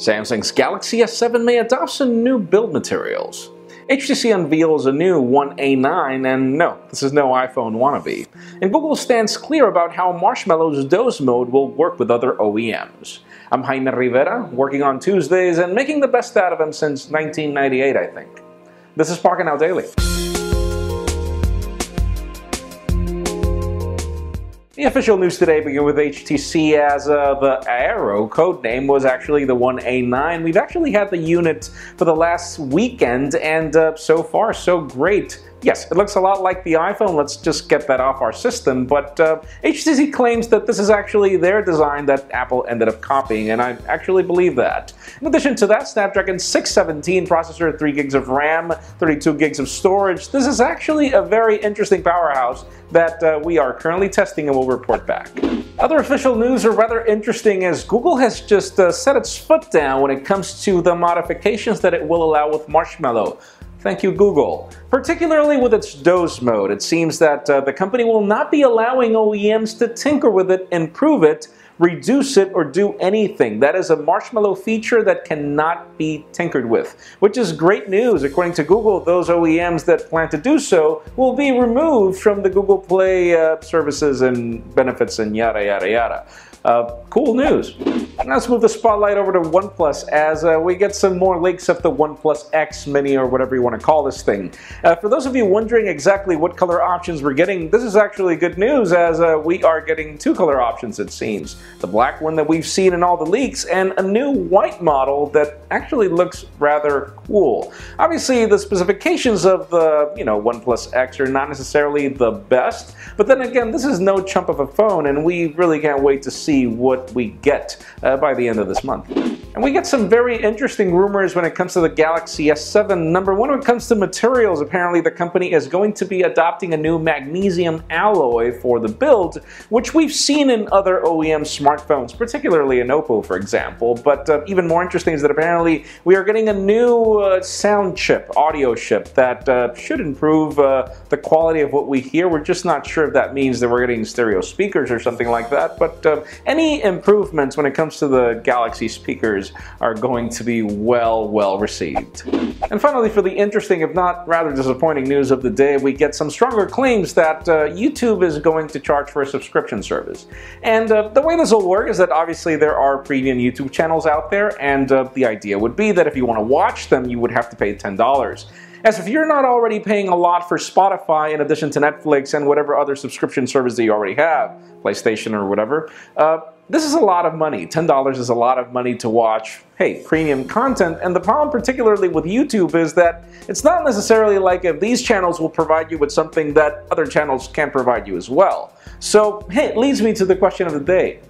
Samsung's Galaxy S7 may adopt some new build materials. HTC unveils a new One A9, and no, this is no iPhone wannabe. And Google stands clear about how Marshmallow Doze Mode will work with other OEMs. I'm Jaime Rivera, working on Tuesdays and making the best out of them since 1998, I think. This is Pocketnow Daily. The official news today began with HTC as the Aero codename was actually the One A9. We've actually had the unit for the last weekend, and so far so great. Yes, it looks a lot like the iPhone, let's just get that off our system, but HTC claims that this is actually their design that Apple ended up copying, and I actually believe that. In addition to that, Snapdragon 617 processor, 3 gigs of RAM, 32 gigs of storage. This is actually a very interesting powerhouse that we are currently testing and will report back. Other official news are rather interesting as Google has just set its foot down when it comes to the modifications that it will allow with Marshmallow. Thank you, Google. Particularly with its Doze mode, it seems that the company will not be allowing OEMs to tinker with it, improve it, reduce it, or do anything. That is a Marshmallow feature that cannot be tinkered with, which is great news. According to Google, those OEMs that plan to do so will be removed from the Google Play services and benefits and yada yada yada. Cool news. Now let's move the spotlight over to OnePlus as we get some more leaks of the OnePlus X Many, or whatever you want to call this thing. For those of you wondering exactly what color options we're getting, this is actually good news as we are getting two color options, it seems. The black one that we've seen in all the leaks, and a new white model that actually looks rather cool. Obviously, the specifications of the OnePlus X are not necessarily the best, but then again, this is no chump of a phone, and we really can't wait to see what we get by the end of this month. And we get some very interesting rumors when it comes to the Galaxy S7. Number one, when it comes to materials, apparently the company is going to be adopting a new magnesium alloy for the build, which we've seen in other OEM smartphones, particularly in Oppo, for example. But even more interesting is that apparently we are getting a new sound chip, audio chip, that should improve the quality of what we hear. We're just not sure if that means that we're getting stereo speakers or something like that, but any improvements when it comes to the Galaxy speakers are going to be well received. And finally, for the interesting, if not rather disappointing news of the day, we get some stronger claims that YouTube is going to charge for a subscription service. And the way this will work is that obviously there are premium YouTube channels out there, and the idea would be that if you want to watch them, you would have to pay $10. As if you're not already paying a lot for Spotify in addition to Netflix and whatever other subscription service that you already have, PlayStation or whatever, this is a lot of money. $10 is a lot of money to watch, hey, premium content. And the problem particularly with YouTube is that it's not necessarily like if these channels will provide you with something that other channels can't provide you as well. So, hey, it leads me to the question of the day.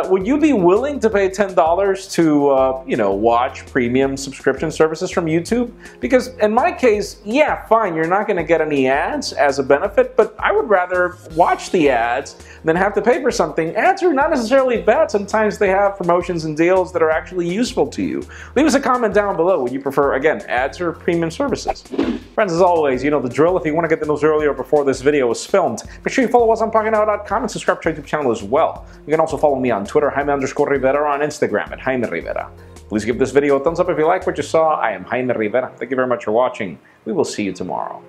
Would you be willing to pay $10 to, watch premium subscription services from YouTube? Because in my case, yeah, fine, you're not going to get any ads as a benefit, but I would rather watch the ads than have to pay for something. Ads are not necessarily bad. Sometimes they have promotions and deals that are actually useful to you. Leave us a comment down below. Would you prefer, again, ads or premium services? Friends, as always, you know the drill. If you want to get the news earlier before this video was filmed, make sure you follow us on Pocketnow.com and subscribe to our YouTube channel as well. You can also follow me on Twitter, Jaime_Rivera, or on Instagram at Jaime Rivera. Please give this video a thumbs up if you like what you saw. I am Jaime Rivera. Thank you very much for watching. We will see you tomorrow.